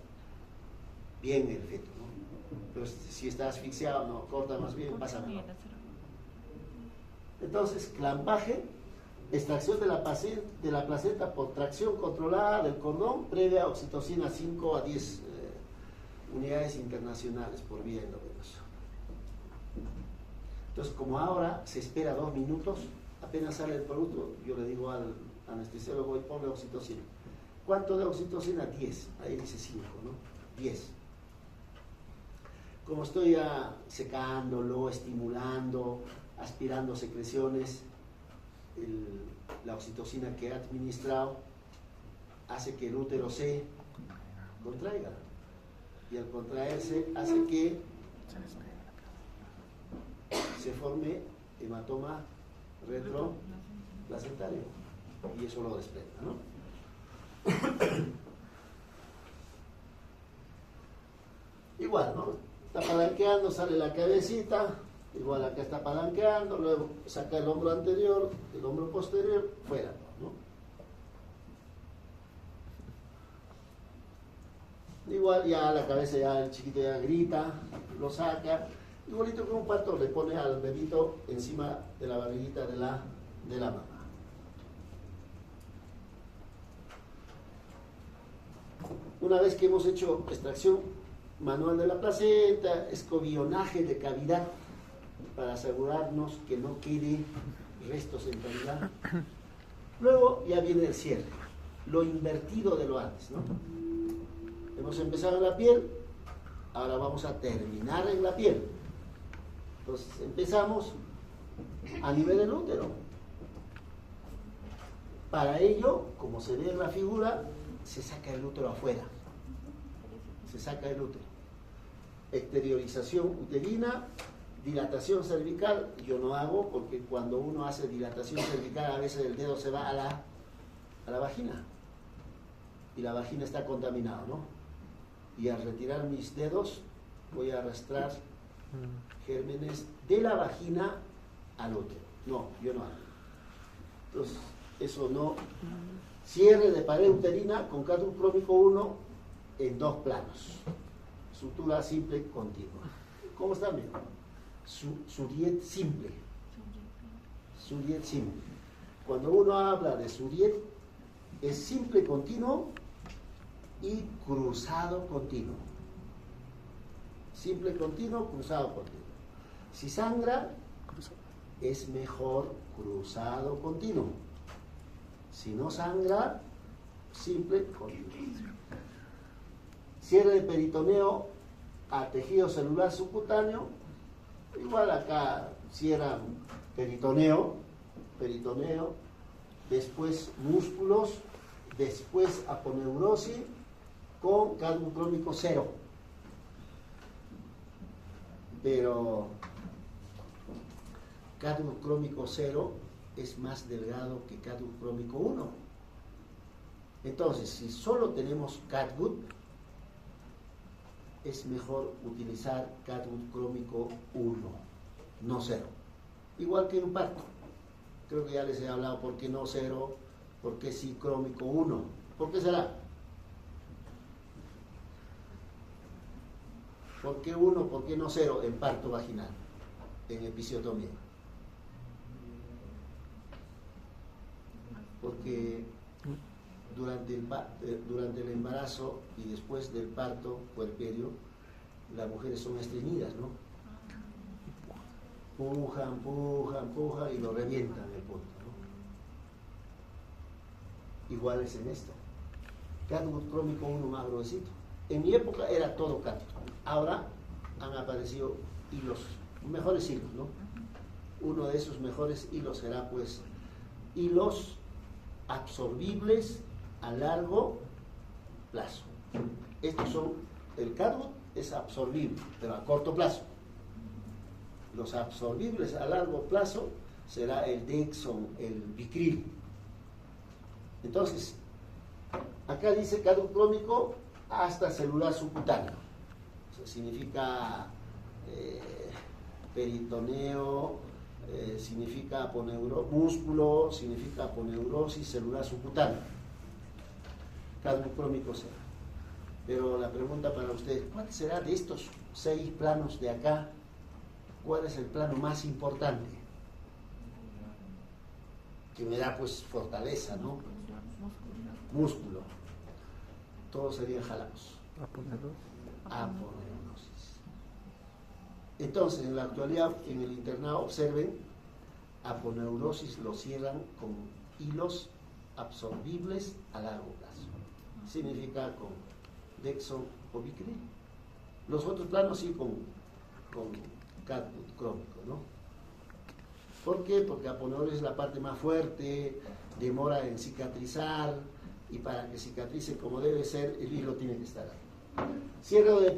bien el feto, ¿no? Pero si está asfixiado, no, corta más bien, pasa mejor. Entonces, clampaje, extracción de la placenta por tracción controlada del cordón previa oxitocina 5 a 10 unidades internacionales por vía endovenosa. Entonces, como ahora se espera 2 minutos, apenas sale el producto, yo le digo al anestesiólogo, ponle oxitocina. ¿Cuánto de oxitocina? 10. Ahí dice 5, ¿no? 10. Como estoy ya secándolo, estimulando, aspirando secreciones, la oxitocina que he administrado hace que el útero se contraiga. Y al contraerse hace que se forme hematoma retroplacentario. Y eso lo desprenda, ¿no? Igual, ¿no? Está palanqueando, sale la cabecita, igual acá está palanqueando, luego saca el hombro anterior, el hombro posterior, fuera, ¿no? Igual ya la cabeza, ya el chiquito ya grita, lo saca, igualito que un parto, le pone al bebito encima de la barriguita de la mamá. Una vez que hemos hecho extracción manual de la placenta, escobionaje de cavidad para asegurarnos que no quede restos en cavidad. Luego ya viene el cierre, lo invertido de lo antes, ¿no? Hemos empezado en la piel, ahora vamos a terminar en la piel. Entonces empezamos a nivel del útero. Para ello, como se ve en la figura, se saca el útero afuera. Se saca el útero. Exteriorización uterina, dilatación cervical, yo no hago porque cuando uno hace dilatación cervical a veces el dedo se va a la vagina y la vagina está contaminada, ¿no? Y al retirar mis dedos voy a arrastrar gérmenes de la vagina al útero. No, yo no hago. Entonces, eso no. Cierre de pared uterina con cádmium crómico 1 en 2 planos. Sutura simple continua. ¿Cómo están viendo? Suriet simple. Suriet simple. Cuando uno habla de Suriet, es simple continuo y cruzado continuo. Simple continuo, cruzado continuo. Si sangra, es mejor cruzado continuo. Si no sangra, simple continuo. Cierre de peritoneo a tejido celular subcutáneo, igual acá cierran peritoneo, después músculos, después aponeurosis con cadmo crómico 0. Pero cadmo crómico 0 es más delgado que cadmo crómico 1. Entonces, si solo tenemos catgut, es mejor utilizar catgut crómico 1, no 0. Igual que en parto. Creo que ya les he hablado por qué no 0, por qué sí crómico 1. ¿Por qué será? ¿Por qué 1, por qué no 0 en parto vaginal, en episiotomía? Porque durante el embarazo y después del parto puerperio, las mujeres son estreñidas, ¿no? Pujan y lo revientan el punto, ¿no? Igual es en esto. Catgut crómico 1 más gruesito. En mi época era todo catgut. Ahora han aparecido hilos, mejores hilos, ¿no? Uno de esos mejores hilos será, pues, hilos absorbibles a largo plazo. Estos son, el catgut es absorbible, pero a corto plazo. Los absorbibles a largo plazo será el Dexon, el Vicryl. Entonces, acá dice catgut crómico hasta celular subcutáneo. O sea, significa peritoneo, significa músculo, significa aponeurosis celular subcutáneo. Catgut crómico 0. Pero la pregunta para ustedes, ¿cuál será de estos 6 planos de acá? ¿Cuál es el plano más importante? Que me da pues fortaleza, ¿no? Músculo. Todos serían jalados. Aponeurosis. Entonces, en la actualidad, en el internado, observen, aponeurosis lo cierran con hilos absorbibles a largo plazo. Significa con Dexon o Vicryl. Los otros planos sí con catgut crómico, ¿no? ¿Por qué? Porque aponeurosis es la parte más fuerte, demora en cicatrizar, y para que cicatrice como debe ser, el hilo tiene que estar ahí. Cierre de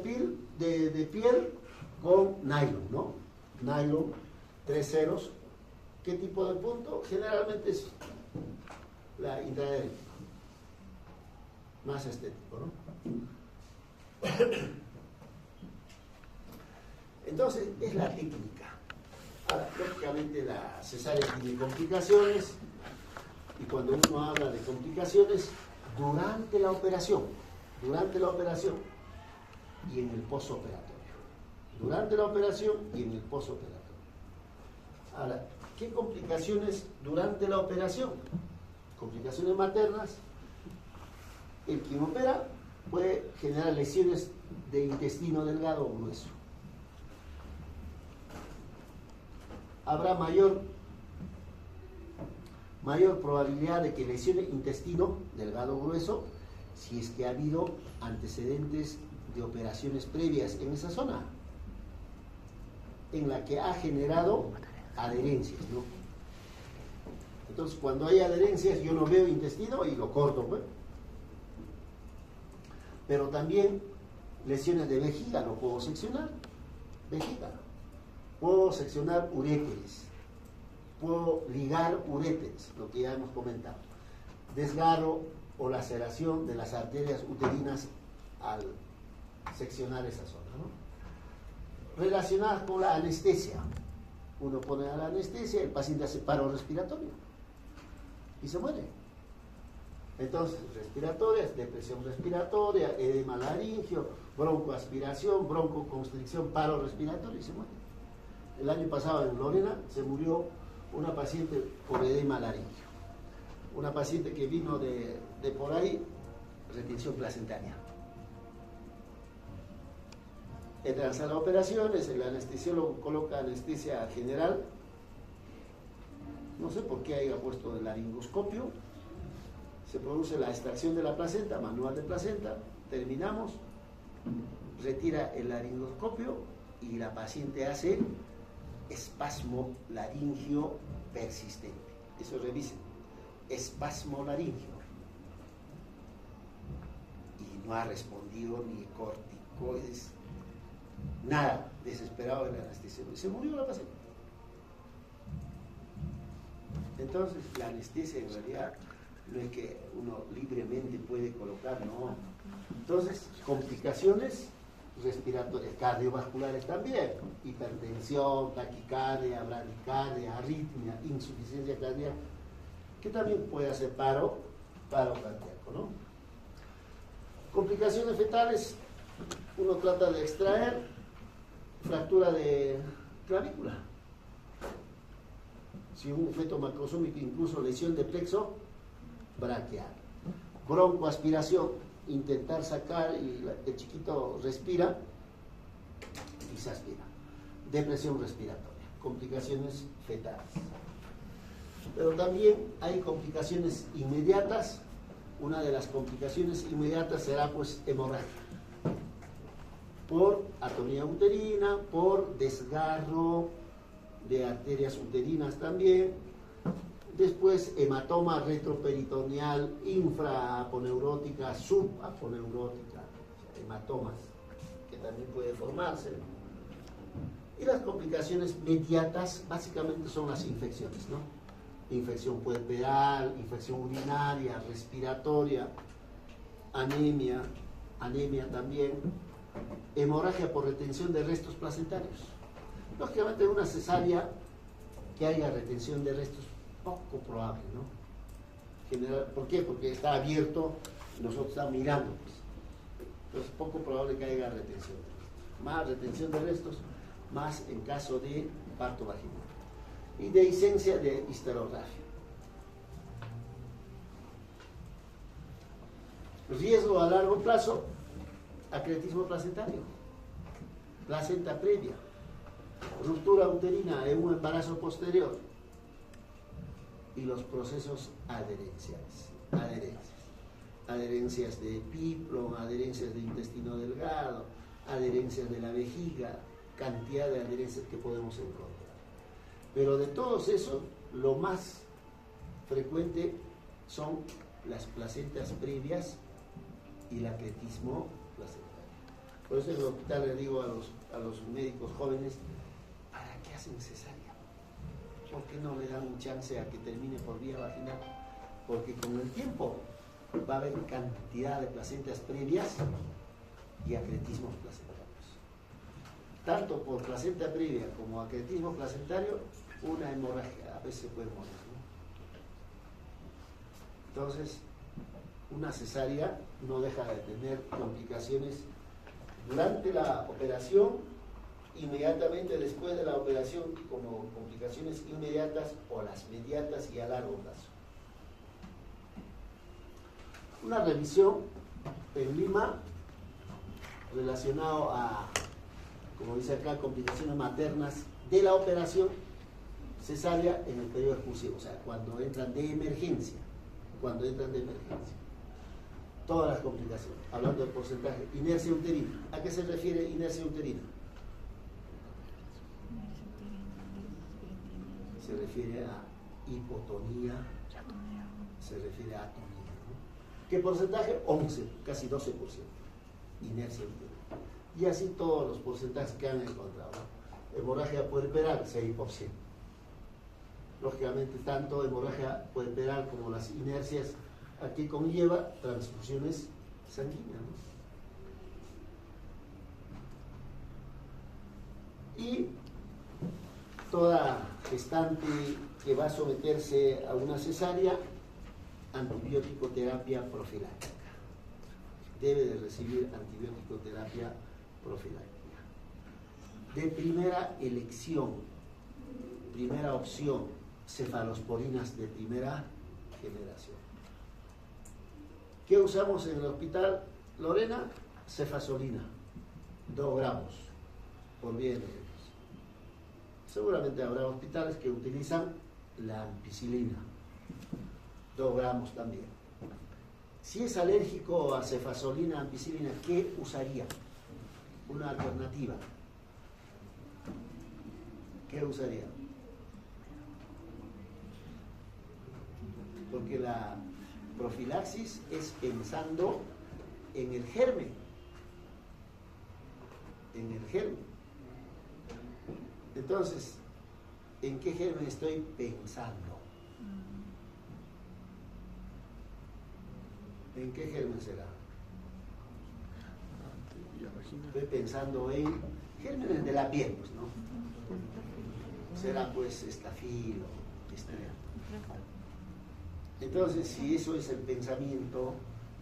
piel con nylon, ¿no? Nylon, 3 ceros. ¿Qué tipo de punto? Generalmente es la intradérmica. Más estético, ¿no? Entonces, es la técnica. Ahora, lógicamente la cesárea tiene complicaciones, y cuando uno habla de complicaciones, durante la operación y en el postoperatorio. Durante la operación y en el postoperatorio. Ahora, ¿qué complicaciones durante la operación? Complicaciones maternas. El quien opera puede generar lesiones de intestino delgado o grueso. Habrá mayor probabilidad de que lesione intestino delgado o grueso si es que ha habido antecedentes de operaciones previas en esa zona, en la que ha generado adherencias, ¿no? Entonces, cuando hay adherencias, yo no veo intestino y lo corto, pues. Pero también lesiones de vejiga, lo puedo seccionar. Vejiga. Puedo seccionar uréteres. Puedo ligar uréteres, lo que ya hemos comentado. Desgarro o laceración de las arterias uterinas al seccionar esa zona, ¿no? Relacionadas con la anestesia. Uno pone a la anestesia, el paciente hace paro respiratorio y se muere. Entonces, respiratorias, depresión respiratoria, edema laringio, broncoaspiración, broncoconstricción, paro respiratorio y se muere. El año pasado en Lorena se murió una paciente por edema laringio, una paciente que vino de por ahí, retención placentaria. Entra en sala de operaciones, el anestesiólogo coloca anestesia general, no sé por qué haya puesto el laringoscopio, se produce la extracción de la placenta, manual de placenta, terminamos, retira el laringoscopio y la paciente hace espasmo laringio persistente. Eso revisen, espasmo laringio. Y no ha respondido ni corticoides, nada, desesperado el anestesiólogo. Se murió la paciente. Entonces, la anestesia en realidad no es que uno libremente puede colocar, no. Entonces, complicaciones respiratorias, cardiovasculares también, hipertensión, taquicardia, bradicardia, arritmia, insuficiencia cardíaca, que también puede hacer paro cardíaco, ¿no? Complicaciones fetales, uno trata de extraer fractura de clavícula. Si un feto macrosómico, incluso lesión de plexo braquial. Broncoaspiración, intentar sacar y el chiquito respira y se aspira. Depresión respiratoria, complicaciones fetales. Pero también hay complicaciones inmediatas. Una de las complicaciones inmediatas será pues hemorragia por atonía uterina, por desgarro de arterias uterinas también. Después hematoma retroperitoneal infraaponeurótica, subaponeurótica, o sea, hematomas que también puede formarse. Y las complicaciones mediatas básicamente son las infecciones, ¿no? Infección puerperal, infección urinaria, respiratoria, anemia también, hemorragia por retención de restos placentarios. Lógicamente una cesárea que haya retención de restos, poco probable, ¿no? General, ¿por qué? Porque está abierto y nosotros estamos mirando, pues. Entonces poco probable que haya retención. Más retención de restos, más en caso de parto vaginal. Y dehiscencia de histerografia. Riesgo a largo plazo, acretismo placentario, placenta previa, ruptura uterina en un embarazo posterior y los procesos adherencias de Piplon, adherencias de intestino delgado, adherencias de la vejiga, cantidad de adherencias que podemos encontrar. Pero de todos esos, lo más frecuente son las placentas previas y el acretismo placentario. Por eso en el hospital le digo a los médicos jóvenes, ¿para qué hacen cesárea? ¿Por qué no le dan un chance a que termine por vía vaginal? Porque con el tiempo va a haber cantidad de placentas previas y acretismos placentarios. Tanto por placenta previa como acretismo placentario, una hemorragia a veces se puede morir, ¿no? Entonces, una cesárea no deja de tener complicaciones durante la operación, inmediatamente después de la operación, como complicaciones inmediatas o las mediatas y a largo plazo. Una revisión en Lima relacionado a, como dice acá, complicaciones maternas de la operación cesárea en el periodo exclusivo, o sea, cuando entran de emergencia. Todas las complicaciones, hablando del porcentaje. Inercia uterina. ¿A qué se refiere inercia uterina? Se refiere a hipotonía, se refiere a atonía, ¿no? ¿Qué porcentaje? 11, casi 12%. Inercia uterina. Y así todos los porcentajes que han encontrado, ¿no? Hemorragia puerperal, 6%. Lógicamente, tanto hemorragia puerperal como las inercias aquí conlleva transfusiones sanguíneas, ¿no? Y toda gestante que va a someterse a una cesárea, antibiótico terapia profiláctica. Debe de recibir antibiótico terapia profiláctica. De primera elección, primera opción, cefalosporinas de primera generación. ¿Qué usamos en el hospital Lorena? Cefazolina, 2 gramos por vía endovenosa. Seguramente habrá hospitales que utilizan la ampicilina, 2 gramos también. Si es alérgico a cefazolina, ampicilina, ¿qué usaría? Una alternativa. ¿Qué usaría? Porque la profilaxis es pensando en el germen. En el germen. Entonces, ¿en qué germen estoy pensando? ¿En qué germen será? Estoy pensando en gérmenes de la piel, pues, ¿no? Será pues estafilo, estria. Entonces, si eso es el pensamiento,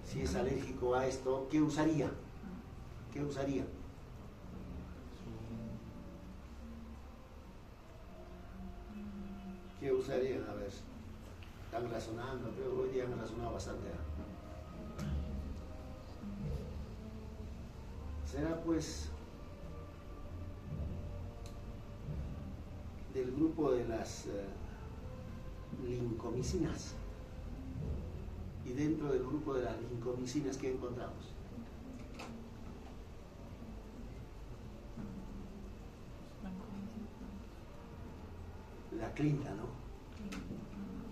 si es alérgico a esto, ¿qué usaría? ¿Qué usaría? ¿Qué usarían? A ver, están razonando, pero hoy día han razonado bastante. Será pues del grupo de las lincomicinas. Y dentro del grupo de las lincomicinas, ¿qué encontramos? La clinta, ¿no?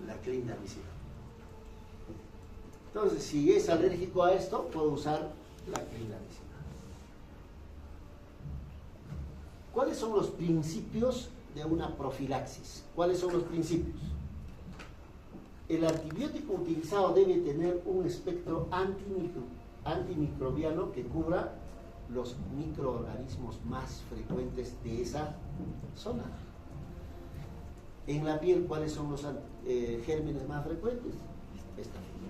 La clindamicina. Entonces, si es alérgico a esto, puedo usar la clindamicina. ¿Cuáles son los principios de una profilaxis? ¿Cuáles son los principios? El antibiótico utilizado debe tener un espectro antimicrobiano que cubra los microorganismos más frecuentes de esa zona. En la piel, ¿cuáles son los gérmenes más frecuentes? Estafilo.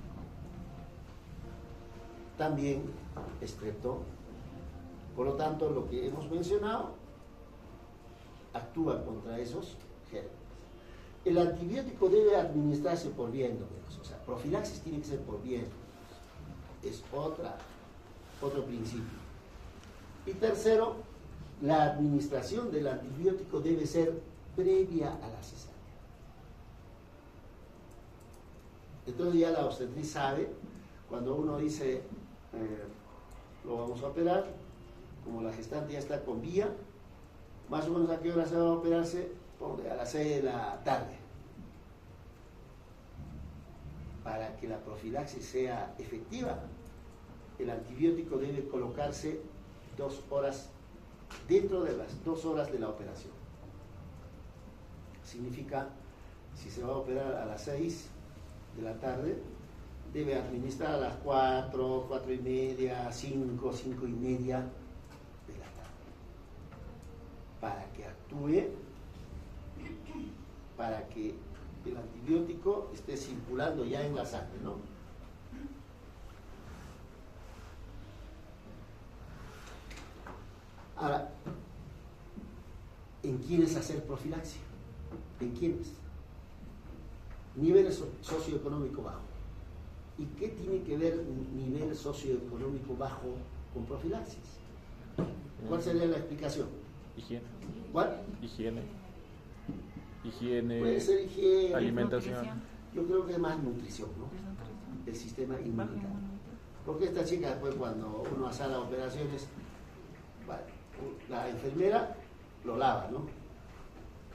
También estrepto. Por lo tanto, lo que hemos mencionado actúa contra esos gérmenes. El antibiótico debe administrarse por vía endovenosa. O sea, profilaxis tiene que ser por vía endovenosa. Es otro principio. Y tercero, la administración del antibiótico debe ser previa a la cesárea. Entonces ya la obstetriz sabe, cuando uno dice, lo vamos a operar, como la gestante ya está con vía, más o menos a qué hora se va a operarse, a las 6 de la tarde. Para que la profilaxis sea efectiva, el antibiótico debe colocarse 2 horas, dentro de las 2 horas de la operación. Significa, si se va a operar a las 6 de la tarde, debe administrar a las 4, 4 y media, 5, 5 y media de la tarde. Para que actúe, para que el antibiótico esté circulando ya en la sangre, ¿no? Ahora, ¿en quiénes hacer profilaxia? ¿En quiénes? Nivel socioeconómico bajo. ¿Y qué tiene que ver nivel socioeconómico bajo con profilaxis? ¿Cuál sería la explicación? Higiene. ¿Cuál? Higiene. Higiene. Puede ser higiene. Alimentación. Yo creo que es más nutrición, ¿no? El sistema inmunitario. Porque esta chica después cuando uno hace las operaciones, la enfermera lo lava, ¿no?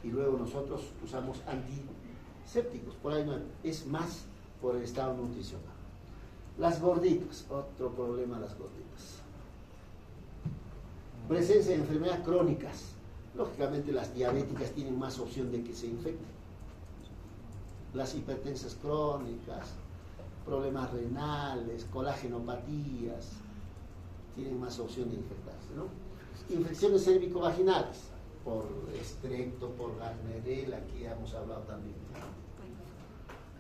Y luego nosotros usamos antisépticos. Por ahí no, es más por el estado nutricional. Las gorditas, otro problema las gorditas. Presencia de enfermedades crónicas. Lógicamente las diabéticas tienen más opción de que se infecten. Las hipertensas crónicas, problemas renales, colagenopatías, tienen más opción de infectarse, ¿no? Infecciones cérvico-vaginales, por estrepto, por Gardnerella, que ya hemos hablado también.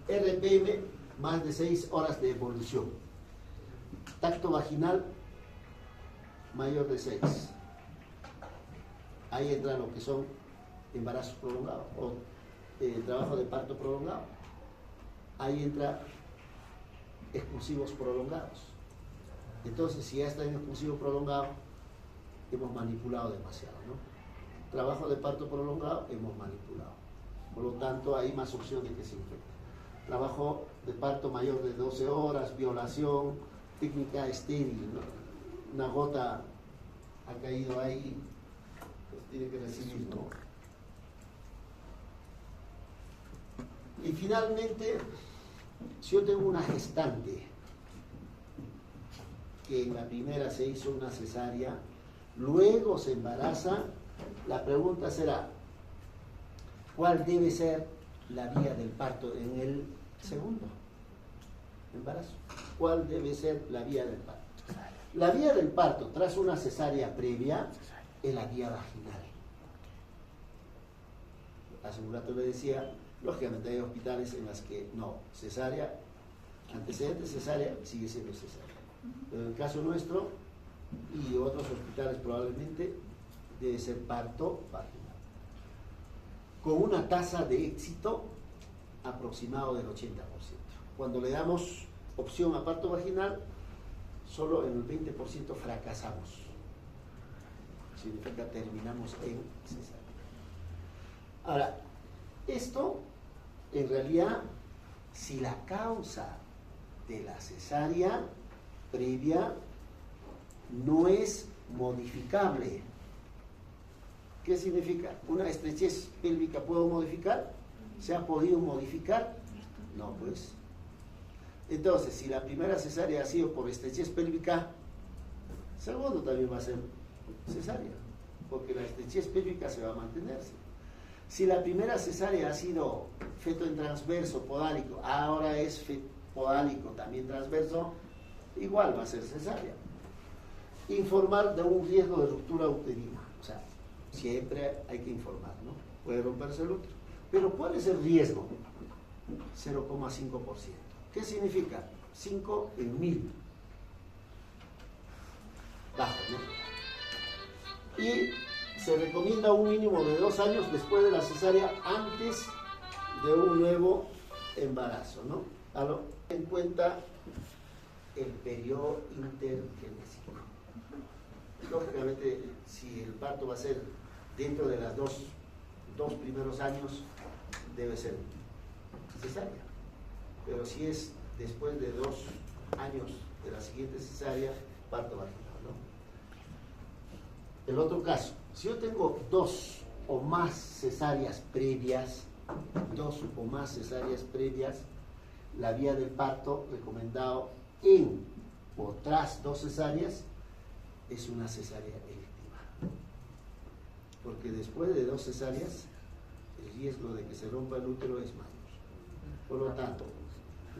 RPM, más de 6 horas de evolución. Tacto vaginal, mayor de 6. Ahí entra lo que son embarazos prolongados o trabajo de parto prolongado. Ahí entra expulsivos prolongados. Entonces, si ya está en expulsivo prolongado, hemos manipulado demasiado, ¿no? Trabajo de parto prolongado, hemos manipulado. Por lo tanto, hay más opción de que se infecte. Trabajo de parto mayor de 12 horas, violación, técnica estéril, ¿no? Una gota ha caído ahí, pues tiene que recibir, ¿no? Y finalmente, si yo tengo una gestante que en la primera se hizo una cesárea, luego se embaraza, la pregunta será, ¿cuál debe ser la vía del parto en el segundo embarazo? ¿Cuál debe ser la vía del parto? La vía del parto tras una cesárea previa es la vía vaginal. Hace un rato le decía, lógicamente hay hospitales en las que no, cesárea, antecedente cesárea, sigue siendo cesárea. Pero en el caso nuestro y otros hospitales probablemente debe ser parto vaginal. Con una tasa de éxito aproximado del 80%. Cuando le damos opción a parto vaginal, solo en el 20% fracasamos. Significa terminamos en cesárea. Ahora, esto en realidad, si la causa de la cesárea previa no es modificable. ¿Qué significa? ¿Una estrechez pélvica puedo modificar? ¿Se ha podido modificar? No, pues. Entonces, si la primera cesárea ha sido por estrechez pélvica, segundo también va a ser cesárea, porque la estrechez pélvica se va a mantenerse. Si la primera cesárea ha sido feto en transverso, podálico, ahora es podálico también transverso, igual va a ser cesárea. Informar de un riesgo de ruptura uterina, o sea, siempre hay que informar, ¿no? Puede romperse el útero. Pero ¿cuál es el riesgo? 0,5%. ¿Qué significa? 5 en 1000. Bajo, ¿no? Y se recomienda un mínimo de 2 años después de la cesárea, antes de un nuevo embarazo, ¿no? En cuenta el periodo intergenésico. Lógicamente, si el parto va a ser dentro de los dos primeros años, debe ser cesárea. Pero si es después de 2 años de la siguiente cesárea, parto vaginal, ¿no? El otro caso, si yo tengo 2 o más cesáreas previas, la vía del parto recomendado en o tras 2 cesáreas es una cesárea electiva. Porque después de 2 cesáreas, el riesgo de que se rompa el útero es mayor. Por lo tanto,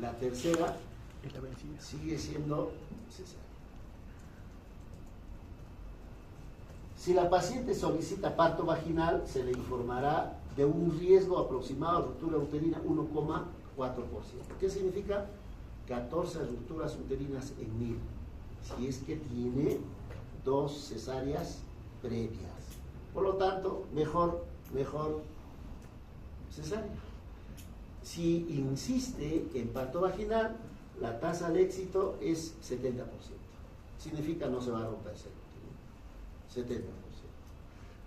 la tercera sigue siendo cesárea. Si la paciente solicita parto vaginal, se le informará de un riesgo aproximado de ruptura uterina 1,4%. ¿Qué significa? 14 rupturas uterinas en 1000. Si es que tiene 2 cesáreas previas. Por lo tanto, mejor cesárea. Si insiste en parto vaginal, la tasa de éxito es 70%. Significa no se va a romper el útero. 70%.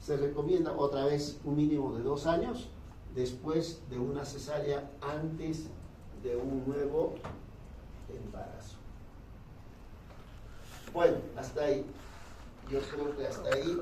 Se recomienda otra vez un mínimo de 2 años después de una cesárea, antes de un nuevo embarazo. Bueno, hasta ahí. Yo creo que hasta ahí